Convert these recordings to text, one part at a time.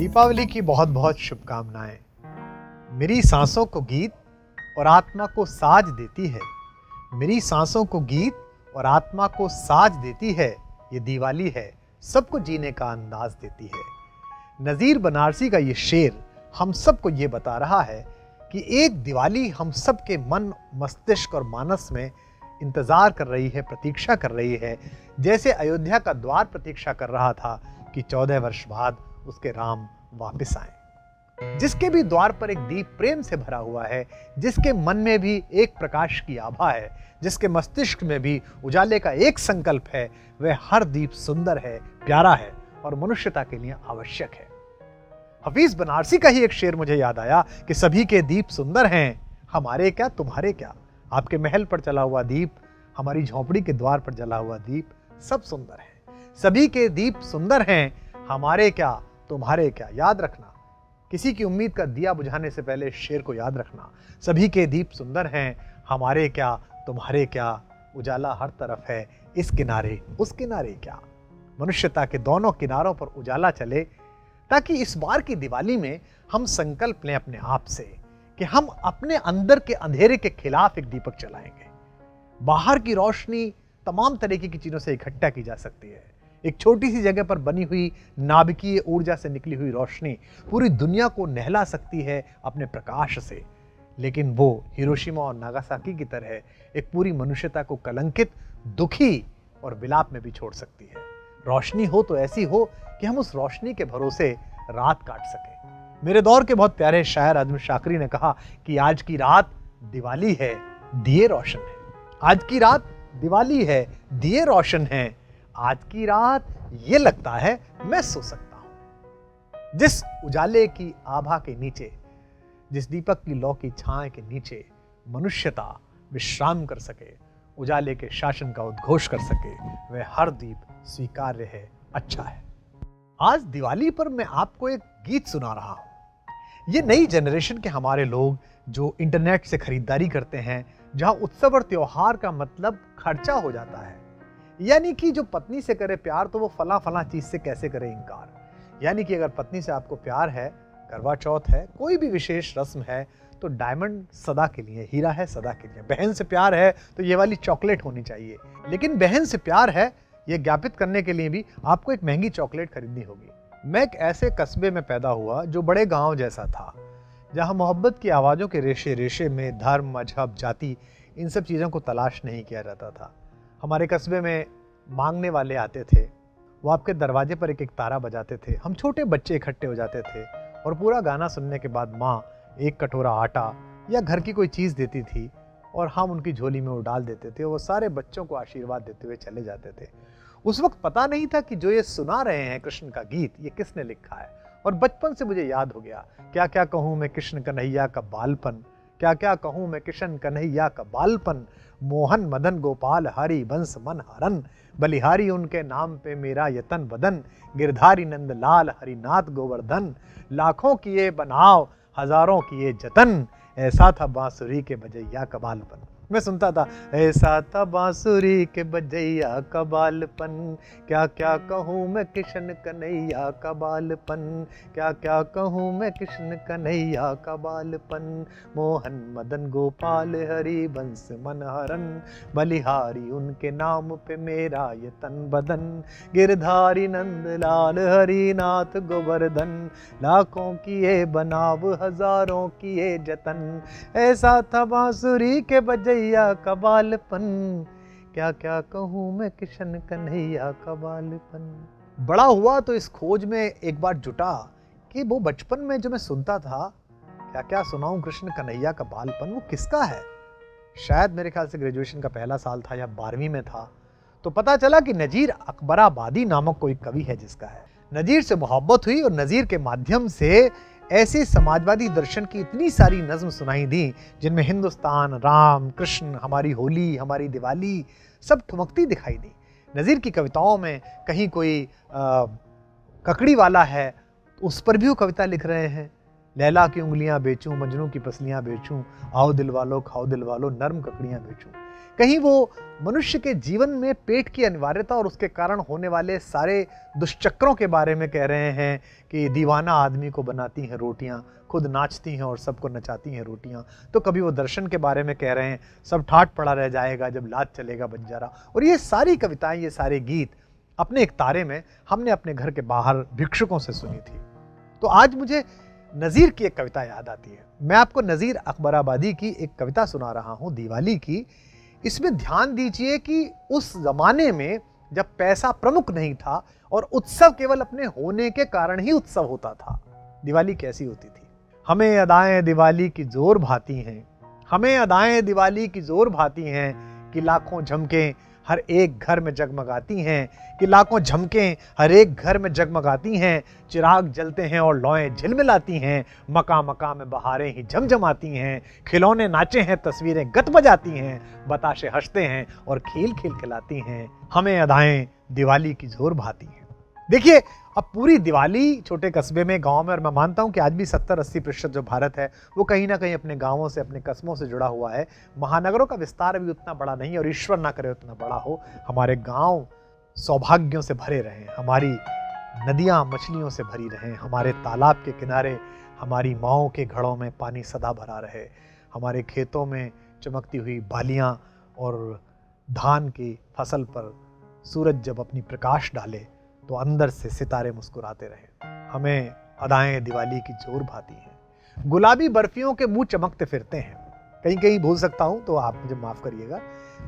दीपावली की बहुत बहुत शुभकामनाएं। मेरी सांसों को गीत और आत्मा को साज देती है। मेरी सांसों को गीत और आत्मा को साज देती है। ये दिवाली है, सबको जीने का अंदाज देती है। नज़ीर बनारसी का ये शेर हम सबको ये बता रहा है कि एक दिवाली हम सबके मन, मस्तिष्क और मानस में इंतज़ार कर रही है, प्रतीक्षा कर रही है, जैसे अयोध्या का द्वार प्रतीक्षा कर रहा था कि 14 वर्ष बाद उसके राम वापस आए। जिसके भी द्वार पर एक दीप प्रेम से भरा हुआ है, जिसके मन में भी एक प्रकाश की आभा है, जिसके मस्तिष्क में भी उजाले का एक संकल्प है, वह हर दीप सुंदर है, प्यारा है और मनुष्यता के लिए आवश्यक है। हफीज बनारसी का ही एक शेर मुझे याद आया कि सभी के दीप सुंदर हैं, हमारे क्या तुम्हारे क्या। आपके महल पर जला हुआ दीप, हमारी झोंपड़ी के द्वार पर जला हुआ दीप, सब सुंदर है। सभी के दीप सुंदर हैं, हमारे क्या तुम्हारे क्या। याद रखना, किसी की उम्मीद का दिया बुझाने से पहले शेर को याद रखना। सभी के दीप सुंदर हैं, हमारे क्या तुम्हारे क्या। उजाला हर तरफ है, इस किनारे उस किनारे क्या। मनुष्यता के दोनों किनारों पर उजाला चले, ताकि इस बार की दिवाली में हम संकल्प लें अपने आप से कि हम अपने अंदर के अंधेरे के खिलाफ एक दीपक जलाएंगे। बाहर की रोशनी तमाम तरीके की चीजों से इकट्ठा की जा सकती है। एक छोटी सी जगह पर बनी हुई नाभिकीय ऊर्जा से निकली हुई रोशनी पूरी दुनिया को नहला सकती है अपने प्रकाश से, लेकिन वो हिरोशिमा और नागासाकी की तरह एक पूरी मनुष्यता को कलंकित, दुखी और विलाप में भी छोड़ सकती है। रोशनी हो तो ऐसी हो कि हम उस रोशनी के भरोसे रात काट सके। मेरे दौर के बहुत प्यारे शायर आजम शाकरी ने कहा कि आज की रात दिवाली है, दिए रोशन है। आज की रात दिवाली है, दिए रोशन हैं। आज की रात ये लगता है मैं सो सकता हूं। जिस उजाले की आभा के नीचे, जिस दीपक की लौ की छाए के नीचे मनुष्यता विश्राम कर सके, उजाले के शासन का उद्घोष कर सके, वह हर दीप स्वीकार्य है, अच्छा है। आज दिवाली पर मैं आपको एक गीत सुना रहा हूं। ये नई जनरेशन के हमारे लोग जो इंटरनेट से खरीदारी करते हैं, जहां उत्सव और त्योहार का मतलब खर्चा हो जाता है। यानी कि जो पत्नी से करे प्यार तो वो फला फला चीज से कैसे करे इनकार। यानी कि अगर पत्नी से आपको प्यार है, करवा चौथ है, कोई भी विशेष रस्म है, तो डायमंड सदा के लिए, हीरा है सदा के लिए। बहन से प्यार है तो ये वाली चॉकलेट होनी चाहिए। लेकिन बहन से प्यार है ये ज्ञापित करने के लिए भी आपको एक महंगी चॉकलेट खरीदनी होगी। मैं एक ऐसे कस्बे में पैदा हुआ जो बड़े गांव जैसा था, जहां मोहब्बत की आवाज़ों के रेशे रेशे में धर्म, मजहब, जाति, इन सब चीज़ों को तलाश नहीं किया जाता था। हमारे कस्बे में मांगने वाले आते थे, वो आपके दरवाजे पर एक एक तारा बजाते थे। हम छोटे बच्चे इकट्ठे हो जाते थे और पूरा गाना सुनने के बाद माँ एक कटोरा आटा या घर की कोई चीज़ देती थी और हम उनकी झोली में वो डाल देते थे। वो सारे बच्चों को आशीर्वाद देते हुए चले जाते थे। उस वक्त पता नहीं था कि जो ये सुना रहे हैं कृष्ण का गीत, ये किसने लिखा है। और बचपन से मुझे याद हो गया, क्या क्या कहूँ मैं कृष्ण कन्हैया का बालपन, क्या क्या कहूँ मैं कृष्ण कन्हैया का बालपन। मोहन मदन गोपाल हरि बंस मन हरन, बलिहारी उनके नाम पे मेरा यतन बदन। गिरधारी नंद लाल हरिनाथ गोवर्धन, लाखों किए बनाव हजारों किए जतन। ऐसा था बांसुरी के बजैया का बालपन। मैं सुनता था, ऐसा था बांसुरी के बजैया का बालपन। क्या क्या कहूँ मैं कृष्ण कन्हैया का बालपन, क्या क्या कहूँ मैं कृष्ण कन्हैया का बालपन। मोहन मदन गोपाल हरि बंस मन हरन, बलिहारी उनके नाम पे मेरा ये तन बदन। गिरधारी नंद लाल हरिनाथ गोवर्धन, लाखों किए बनाव हजारों किए जतन। ऐसा था बांसुरी के बजैया का बालपन, क्या क्या कहूँ मैं कृष्ण कन्हैया का बालपन। बड़ा हुआ तो इस खोज में एक बार जुटा कि वो बचपन में जो मैं सुनता था, क्या क्या सुनाऊं कृष्ण कन्हैया का बालपन, वो किसका है। शायद मेरे ख्याल से ग्रेजुएशन का पहला साल था या 12वीं में था, तो पता चला कि नजीर अकबराबादी नामक कोई कवि है जिसका है। नजीर से मोहब्बत हुई और नजीर के माध्यम से ऐसे समाजवादी दर्शन की इतनी सारी नज्म सुनाई दी, जिनमें हिंदुस्तान, राम, कृष्ण, हमारी होली, हमारी दिवाली सब ठुमकती दिखाई दी। नज़ीर की कविताओं में कहीं कोई ककड़ी वाला है, उस पर भी वो कविता लिख रहे हैं। लैला की उंगलियां बेचूं, मजनू की पसलियां बेचूं, आओ दिल वालो खाओ दिल वालो, नर्म ककड़ियां बेचूं। कहीं वो मनुष्य के जीवन में पेट की अनिवार्यता और उसके कारण होने वाले सारे दुष्चक्रों के बारे में कह रहे हैं कि दीवाना आदमी को बनाती हैं रोटियां, खुद नाचती हैं और सबको नचाती हैं रोटियां। तो कभी वो दर्शन के बारे में कह रहे हैं, सब ठाट पड़ा रह जाएगा जब लात चलेगा बंजारा। और ये सारी कविताएं, ये सारे गीत अपने एक तारे में हमने अपने घर के बाहर भिक्षुकों से सुनी थी। तो आज मुझे नज़ीर की एक कविता याद आती है। मैं आपको नज़ीर अकबराबादी की एक कविता सुना रहा हूं, दिवाली की। इसमें ध्यान दीजिए कि उस जमाने में जब पैसा प्रमुख नहीं था और उत्सव केवल अपने होने के कारण ही उत्सव होता था, दिवाली कैसी होती थी। हमें अदाएं दिवाली की जोर भाती हैं, हमें अदाएं दिवाली की जोर भाती हैं, कि लाखों झमकें हर एक घर में जगमगाती हैं, कि लाखों झमकें हर एक घर में जगमगाती हैं। चिराग जलते हैं और लौएं झिलमिलाती हैं, मका मका में बहारें ही झमझमाती हैं। खिलौने नाचे हैं, तस्वीरें गत बजाती हैं, बताशे हंसते हैं और खेल खेल खिलाती हैं। हमें अदाएं दिवाली की जोर भाती हैं। देखिए, अब पूरी दिवाली छोटे कस्बे में, गांव में, और मैं मानता हूं कि आज भी 70-80% जो भारत है वो कहीं ना कहीं अपने गांवों से, अपने कस्बों से जुड़ा हुआ है। महानगरों का विस्तार अभी उतना बड़ा नहीं, और ईश्वर ना करे उतना बड़ा हो। हमारे गांव सौभाग्यों से भरे रहें, हमारी नदियां मछलियों से भरी रहें, हमारे तालाब के किनारे हमारी माओं के घड़ों में पानी सदा भरा रहे, हमारे खेतों में चमकती हुई बालियां और धान की फसल पर सूरज जब अपनी प्रकाश डाले तो अंदर से सितारे मुस्कुराते रहे। हमें अदाएं दिवाली की जोर भाती हैं। गुलाबी बर्फियों के मुंह चमकते फिरते हैं, कहीं कहीं भूल सकता हूं तो आप मुझे माफ करिएगा।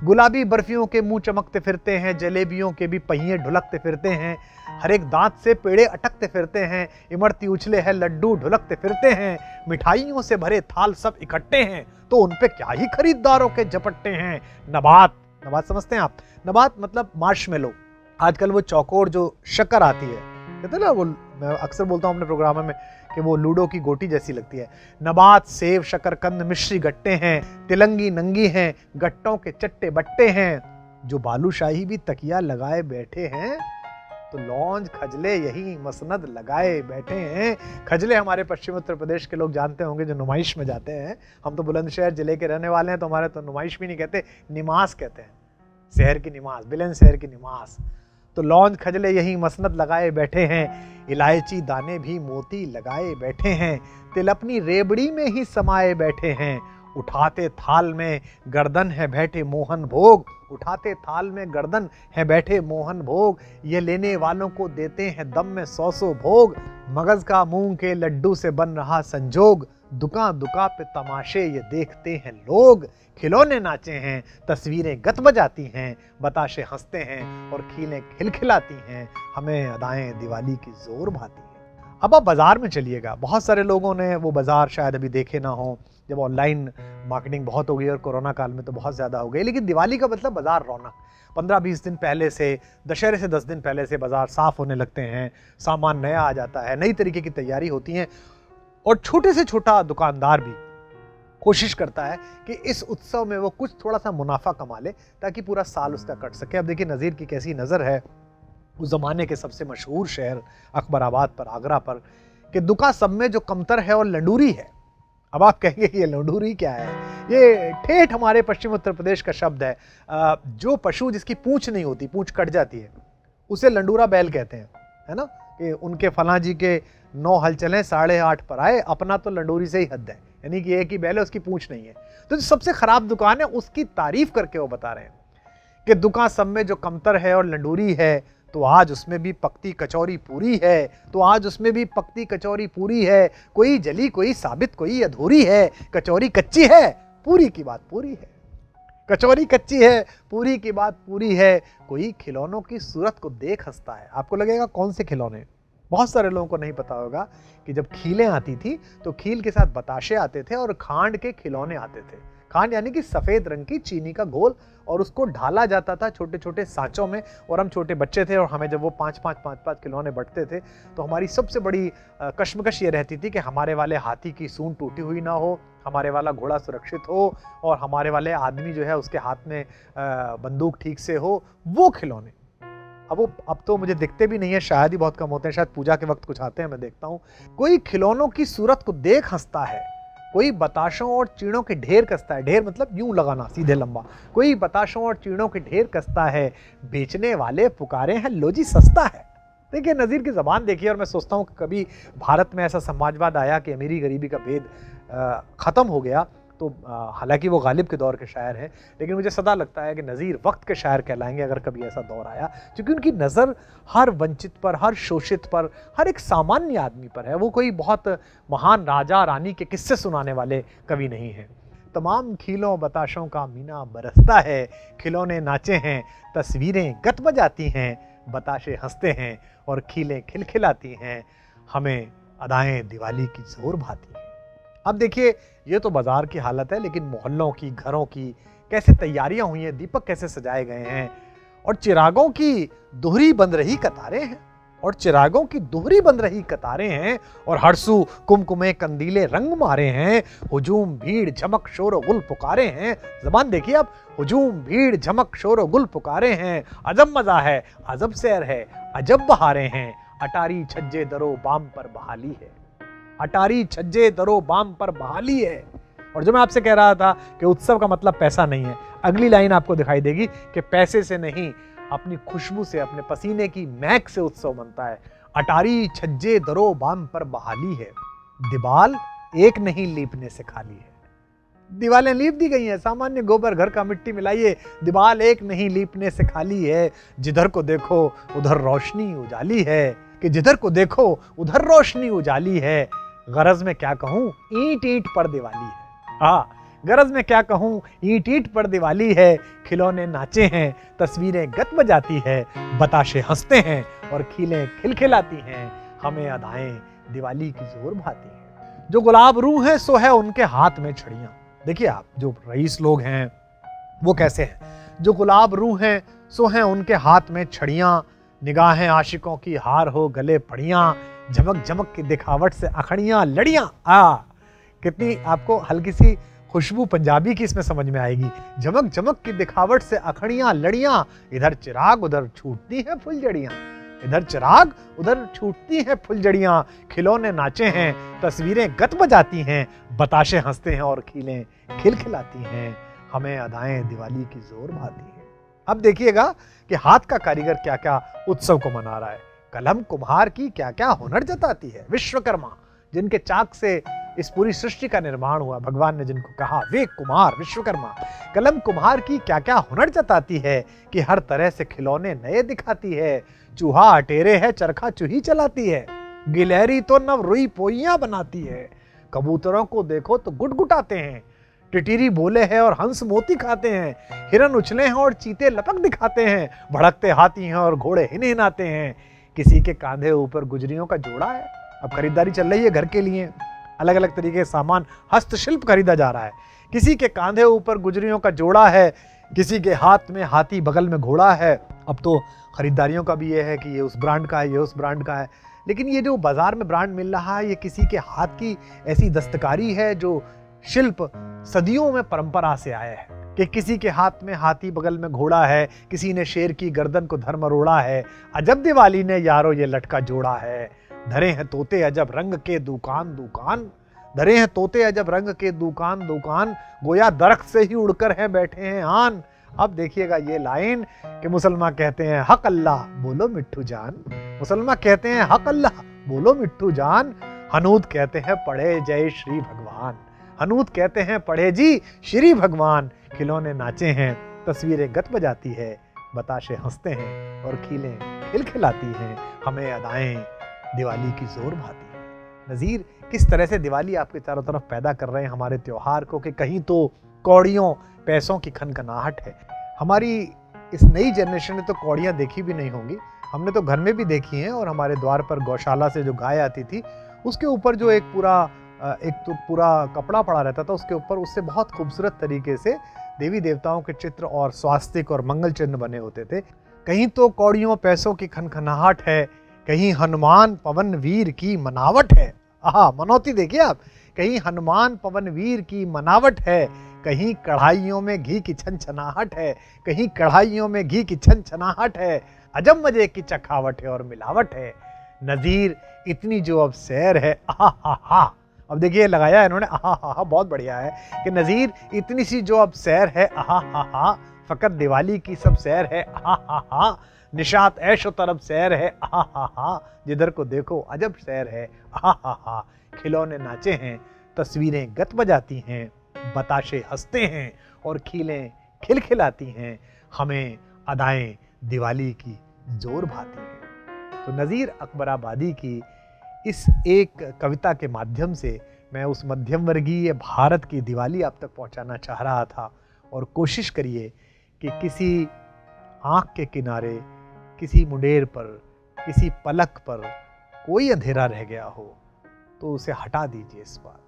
गुलाबी बर्फियों के मुंह चमकते फिरते हैं, जलेबियों के भी पहिए ढुलकते फिरते हैं, हर एक दांत से पेड़े अटकते फिरते हैं, इमरती उछले है लड्डू ढुलकते फिरते हैं, मिठाइयों से भरे थाल सब इकट्ठे हैं, तो उन पे क्या ही खरीदारों के झपट्टे हैं। नबात, नबात समझते हैं आप? नबात मतलब मार्शमेलो। आजकल वो चौकोर जो शक्कर आती है, कहते हैं ना, वो मैं अक्सर बोलता हूँ अपने प्रोग्राम में कि वो लूडो की गोटी जैसी लगती है। नबात, सेव, शकरकंद, मिश्री गट्टे हैं, तिलंगी नंगी हैं, गट्टों के चट्टे बट्टे हैं। जो बालूशाही भी तकिया लगाए बैठे हैं, तो लौंज खजले यही मसनद लगाए बैठे हैं। खजले हमारे पश्चिम उत्तर प्रदेश के लोग जानते होंगे, जो नुमाइश में जाते हैं। हम तो बुलंदशहर जिले के रहने वाले हैं, तो हमारे तो नुमाइश भी नहीं कहते, निमास कहते हैं। शहर की निमास, बुलंदशहर की निमास। तो लौंज खजले यही मसनद लगाए बैठे हैं, इलायची दाने भी मोती लगाए बैठे हैं, तिल अपनी रेबड़ी में ही समाये बैठे हैं। उठाते थाल में गर्दन है बैठे मोहन भोग, उठाते थाल में गर्दन है बैठे मोहन भोग, ये लेने वालों को देते हैं दम में 100 भोग। मगज का मूंग के लड्डू से बन रहा संजोग, दुका दुका पे तमाशे ये देखते हैं लोग। खिलौने नाचे हैं, तस्वीरें गत बजाती हैं, बताशे हंसते हैं और खीलें खिलखिलाती हैं। हमें अदाएं दिवाली की जोर भाती हैं। अब आप बाजार में चलिएगा, बहुत सारे लोगों ने वो बाजार शायद अभी देखे ना हो, जब ऑनलाइन मार्केटिंग बहुत हो गई और कोरोना काल में तो बहुत ज़्यादा हो गई। लेकिन दिवाली का मतलब बाजार रौनक। 15-20 दिन पहले से, दशहरे से 10 दिन पहले से बाजार साफ होने लगते हैं, सामान नया आ जाता है, नई तरीके की तैयारी होती है, और छोटे से छोटा दुकानदार भी कोशिश करता है कि इस उत्सव में वो कुछ थोड़ा सा मुनाफा कमा ले, ताकि पूरा साल उसका कट सके। अब देखिए नज़ीर की कैसी नज़र है उस ज़माने के सबसे मशहूर शहर अकबराबाद पर, आगरा पर, कि दुका सब में जो कमतर है और लंडूरी है। अब आप कहेंगे ये लंडूरी क्या है? ये ठेठ हमारे पश्चिम उत्तर प्रदेश का शब्द है। जो पशु जिसकी पूंछ नहीं होती, पूंछ कट जाती है, उसे लंडूरा बैल कहते हैं, है ना, कि उनके फलां जी के 9 हल चलें 8.5 पर आए, अपना तो लंडूरी से ही हद है, यानी कि एक ही बैल है, उसकी पूंछ नहीं है। तो जो सबसे खराब दुकान है उसकी तारीफ करके वो बता रहे हैं कि दुकान सब में जो कमतर है और लंडूरी है, तो आज उसमें भी पकती कचौरी पूरी है, तो आज उसमें भी पकती कचौरी पूरी है। कोई जली कोई साबित कोई अधूरी है, कचौरी कच्ची है पूरी की बात पूरी है। कचौरी कच्ची है पूरी की बात पूरी है। कोई खिलौनों की सूरत को देख हंसता है। आपको लगेगा कौन से खिलौने? बहुत सारे लोगों को नहीं पता होगा कि जब खीलें आती थी तो खील के साथ बताशे आते थे और खांड के खिलौने आते थे। खांड यानी कि सफ़ेद रंग की चीनी का घोल, और उसको ढाला जाता था छोटे छोटे सांचों में। और हम छोटे बच्चे थे और हमें जब वो 5-5 खिलौने बंटते थे तो हमारी सबसे बड़ी कश्मकश ये रहती थी कि हमारे वाले हाथी की सूंड टूटी हुई ना हो, हमारे वाला घोड़ा सुरक्षित हो, और हमारे वाले आदमी जो है उसके हाथ में बंदूक ठीक से हो। वो खिलौने अब तो मुझे दिखते भी नहीं है, शायद ही बहुत कम होते हैं, शायद पूजा के वक्त कुछ आते हैं, मैं देखता हूँ। कोई खिलौनों की सूरत को देख हंसता है, कोई बताशों और चीड़ों के ढेर कसता है। ढेर मतलब यूं लगाना सीधे लंबा। कोई बताशों और चीड़ों के ढेर कसता है, बेचने वाले पुकारे हैं लो जी सस्ता है। देखिए नज़ीर की ज़बान देखिए, और मैं सोचता हूँ कि कभी भारत में ऐसा समाजवाद आया कि अमीरी गरीबी का भेद ख़त्म हो गया, तो हालांकि वो गालिब के दौर के शायर हैं, लेकिन मुझे सदा लगता है कि नज़ीर वक्त के शायर कहलाएंगे अगर कभी ऐसा दौर आया, क्योंकि उनकी नज़र हर वंचित पर, हर शोषित पर, हर एक सामान्य आदमी पर है। वो कोई बहुत महान राजा रानी के किस्से सुनाने वाले कवि नहीं हैं। तमाम खीलों बताशों का मीना बरसता है, खिलौने नाचे हैं, तस्वीरें गत बजाती हैं, बताशे हंसते हैं और खीलें खिलखिलाती हैं, हमें अदाएं दिवाली की जोर भाती हैं। अब देखिए ये तो बाजार की हालत है, लेकिन मोहल्लों की, घरों की कैसे तैयारियां हुई हैं, दीपक कैसे सजाए गए हैं, और चिरागों की दोहरी बंध रही कतारें हैं, और चिरागों की दोहरी बंध रही कतारें हैं, और हरसू कुमकुमे कंदीले रंग मारे हैं, हुजूम भीड़ झमक शोर गुल पुकारे हैं। जबान देखिए आप, हुजूम भीड़ झमक शोर गुल पुकारे हैं, अजब मजा है, अजब सैर है, अजब बहारें हैं, अटारी छज्जे दरो बाम पर बहाली है, अटारी छज्जे दरो बाम पर बहाली है। और जो मैं आपसे कह रहा था कि उत्सव का मतलब पैसा नहीं है, अगली लाइन आपको दिखाई देगी कि पैसे से नहीं, अपनी खुशबू से, अपने पसीने की महक से उत्सव बनता है। अटारी छज्जे दरो बाम पर बहाली है, दीवाल एक नहीं लीपने से खाली है। दीवालें लीप दी गई हैं, सामान्य गोबर घर का मिट्टी मिलाइए, दीवाल एक नहीं लीपने से खाली है। जिधर को देखो उधर रोशनी उजाली है, कि जिधर को देखो उधर रोशनी उजाली है। गरज में क्या कहूं, ईंट ईंट पर दिवाली है। हाँ, गरज में क्या कहूं, ईंट ईंट पर दिवाली है। खिलौने नाचे हैं, तस्वीरें गत बजाती है, बताशे हंसते हैं और खीलें खिलखिलाती हैं, हमें अदाएं दिवाली की जोर भाती हैं। जो गुलाब रूह है सो है उनके हाथ में छड़ियां। देखिए आप, जो रईस लोग हैं वो कैसे हैं, जो गुलाब रूह हैं सो हैं उनके हाथ में छड़ियां, निगाहें आशिकों की हार हो गले पड़ियां, झमक झमक की दिखावट से अखड़ियां लड़ियां। कितनी आपको हल्की सी खुशबू पंजाबी की इसमें समझ में आएगी। झमक झमक की दिखावट से अखड़ियां लड़ियां, इधर चिराग उधर छूटती हैं फुलझड़ियां, इधर चिराग उधर छूटती हैं फुलझड़ियां। खिलौने नाचे हैं, तस्वीरें गत बजाती हैं, बताशे हंसते हैं और खीलें खिलखिलाती हैं, हमें अदाएं दिवाली की जोर भाती हैं। अब देखिएगा कि हाथ का कारीगर क्या क्या उत्सव को मना रहा है। कलम कुम्हार की क्या क्या हुनर जताती है। विश्वकर्मा, जिनके चाक से इस पूरी सृष्टि का निर्माण हुआ, भगवान ने जिनको कहा वे कुम्हार विश्वकर्मा। कलम कुम्हार की क्या क्या हुनर जताती है, कि हर तरह से खिलौने नए दिखाती है। चूहा अटेरे है, चरखा चूही चलाती है, गिलहरी तो नव रुई पोइयां बनाती है। कबूतरों को देखो तो गुटगुटाते हैं, टिटिरी बोले हैं और हंस मोती खाते हैं, हिरन उछले हैं और चीते लपक दिखाते हैं, भड़कते हाथी हैं और घोड़े हिनहिनाते हैं। किसी के कांधे ऊपर गुजरियों का जोड़ा है। अब खरीदारी चल रही है घर के लिए, अलग अलग तरीके के सामान, हस्तशिल्प खरीदा जा रहा है। किसी के कांधे ऊपर गुजरियों का जोड़ा है, किसी के हाथ में हाथी बगल में घोड़ा है। अब तो खरीदारियों का भी ये है कि ये उस ब्रांड का है, ये उस ब्रांड का है, लेकिन ये जो बाजार में ब्रांड मिल रहा है ये किसी के हाथ की ऐसी दस्तकारी है जो शिल्प सदियों में परंपरा से आया है। कि किसी के हाथ में हाथी बगल में घोड़ा है, किसी ने शेर की गर्दन को धर मरोड़ा है। अजब दिवाली ने यारो ये लटका जोड़ा है, धरे हैं तोते अजब रंग के दुकान दुकान, धरे हैं तोते अजब रंग के दुकान दुकान, गोया दरख्त से ही उड़कर हैं बैठे हैं आन। अब देखिएगा ये लाइन कि मुसलमान कहते हैं हक अल्लाह बोलो मिट्ठू जान, मुसलमान कहते हैं हक अल्लाह बोलो मिट्ठू जान, हनूद कहते हैं पढ़े जय श्री भगवान, हनूद कहते हैं पढ़े जी श्री भगवान। खिलौने नाचे हैं, तस्वीरें गत बजाती है, बताशे हंसते हैं और खीलें खिलखिलाती हैं, हमें अदाएं दिवाली की जोर भाती है। नज़ीर किस तरह से दिवाली आपके चारों तरफ पैदा कर रहे हैं हमारे त्योहार को, कि कहीं तो कौड़ियों पैसों की खनखनाहट है। हमारी इस नई जनरेशन ने तो कौड़ियाँ देखी भी नहीं होंगी, हमने तो घर में भी देखी हैं, और हमारे द्वार पर गौशाला से जो गाय आती थी उसके ऊपर जो एक तो पूरा कपड़ा पड़ा रहता था, उसके ऊपर उससे बहुत खूबसूरत तरीके से देवी देवताओं के चित्र और स्वास्तिक और मंगल चिन्ह बने होते थे। कहीं तो कौड़ियों पैसों की खनखनाहट है, कहीं हनुमान पवन वीर की मनावट है। मनौती देखिए आप, कहीं हनुमान पवन वीर की मनावट है, कहीं कढ़ाइयों में घी की छनछनाहट है, कहीं कढ़ाइयों में घी की छनछनाहट है, अजब मजे की चखावट है और मिलावट है। नज़ीर इतनी जो अब सैर है, आहा हा हा। अब देखिए लगाया है इन्होंने, आहा हा हा, बहुत बढ़िया है कि नज़ीर इतनी सी जो अब सैर है, आहा हा हा। फकत दिवाली की सब सैर है, आहा हा हा। निशात ऐशो तरफ सैर है, आहा हा हा। जिधर को देखो अजब सैर है, आहा हा हा। खिलौने नाचे हैं, तस्वीरें गत बजाती हैं, बताशे हंसते हैं और खीलें खिलखिलाती हैं। हमें अदाएं दिवाली की जोर भाती हैं। तो नज़ीर अकबराबादी की इस एक कविता के माध्यम से मैं उस मध्यम वर्गीय भारत की दिवाली आप तक पहुंचाना चाह रहा था। और कोशिश करिए कि किसी आँख के किनारे, किसी मुंडेर पर, किसी पलक पर कोई अंधेरा रह गया हो तो उसे हटा दीजिए इस बार।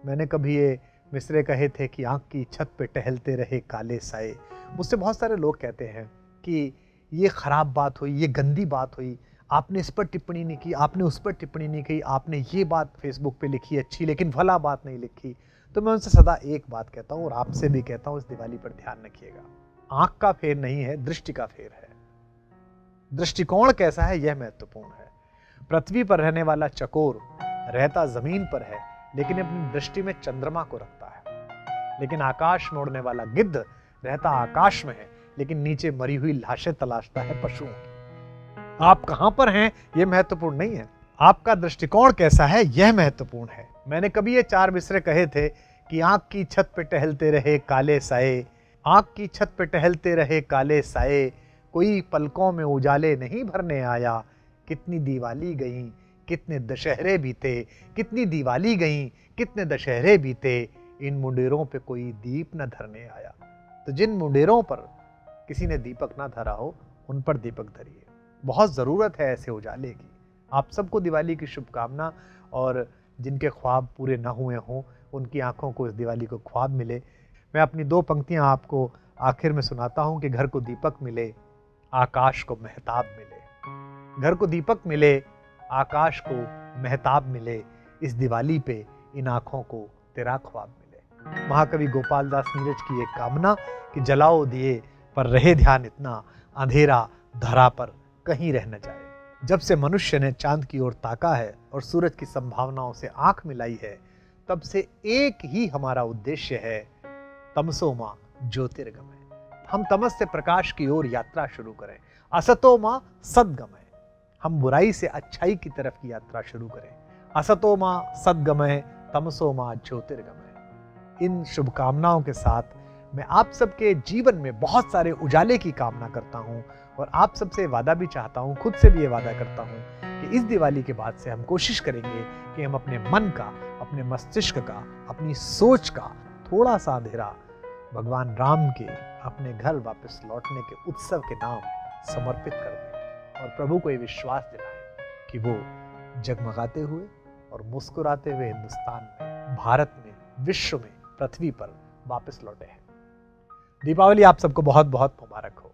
मैंने कभी ये मिसरे कहे थे कि आँख की छत पे टहलते रहे काले साए। मुझसे बहुत सारे लोग कहते हैं कि ये ख़राब बात हुई, ये गंदी बात हुई, आपने इस पर टिप्पणी नहीं की, आपने उस पर टिप्पणी नहीं की, आपने ये बात फेसबुक पे लिखी अच्छी लेकिन भला बात नहीं लिखी। तो मैं उनसे सदा एक बात कहता हूँ और आपसे भी कहता हूँ, इस दिवाली पर ध्यान रखिएगा, आँख का फेर नहीं है, दृष्टि का फेर है। दृष्टिकोण कैसा है यह महत्वपूर्ण है। पृथ्वी पर रहने वाला चकोर रहता जमीन पर है लेकिन अपनी दृष्टि में चंद्रमा को रखता है, लेकिन आकाश में उड़ने वाला गिद्ध रहता आकाश में है लेकिन नीचे मरी हुई लाशें तलाशता है पशुओं की। आप कहां पर हैं यह महत्वपूर्ण नहीं है, आपका दृष्टिकोण कैसा है यह महत्वपूर्ण है। मैंने कभी ये 4 मिसरे कहे थे कि आंख की छत पे टहलते रहे काले साए, आंख की छत पे टहलते रहे काले साए, कोई पलकों में उजाले नहीं भरने आया। कितनी दिवाली गई, कितने दशहरे बीते, कितनी दिवाली गई, कितने दशहरे बीते, इन मुंडेरों पे कोई दीप न धरने आया। तो जिन मुंडेरों पर किसी ने दीपक ना धरा हो उन पर दीपक धरिए, बहुत ज़रूरत है ऐसे उजाले की। आप सबको दिवाली की शुभकामना, और जिनके ख्वाब पूरे ना हुए हों उनकी आंखों को इस दिवाली को ख्वाब मिले। मैं अपनी 2 पंक्तियां आपको आखिर में सुनाता हूं कि घर को दीपक मिले, आकाश को महताब मिले। घर को दीपक मिले, आकाश को महताब मिले, इस दिवाली पे इन आंखों को तेरा ख्वाब मिले। महाकवि गोपाल दास नीरज की एक कामना कि जलाओ दिए पर रहे ध्यान इतना, अंधेरा धरा पर कहीं रह न जाए। जब से मनुष्य ने चांद की ओर ताका है और सूरज की संभावनाओं से आंख मिलाई है, तब से एक ही हमारा उद्देश्य है, तमसो मां ज्योतिर्गमय। हम तमस से प्रकाश की ओर यात्रा शुरू करें, असतो मां सद्गमय। हम बुराई से अच्छाई की तरफ की यात्रा शुरू करें, असतो मां सद्गमय, तमसो मां ज्योतिर्गमय। इन शुभकामनाओं के साथ मैं आप सबके जीवन में बहुत सारे उजाले की कामना करता हूं और आप सबसे वादा भी चाहता हूं, खुद से भी ये वादा करता हूं कि इस दिवाली के बाद से हम कोशिश करेंगे कि हम अपने मन का, अपने मस्तिष्क का, अपनी सोच का थोड़ा सा अंधेरा भगवान राम के अपने घर वापस लौटने के उत्सव के नाम समर्पित कर दें और प्रभु को ये विश्वास दिलाएं कि वो जगमगाते हुए और मुस्कुराते हुए हिंदुस्तान में, भारत में, विश्व में, पृथ्वी पर वापस लौटे हैं। दीपावली आप सबको बहुत बहुत मुबारक हो।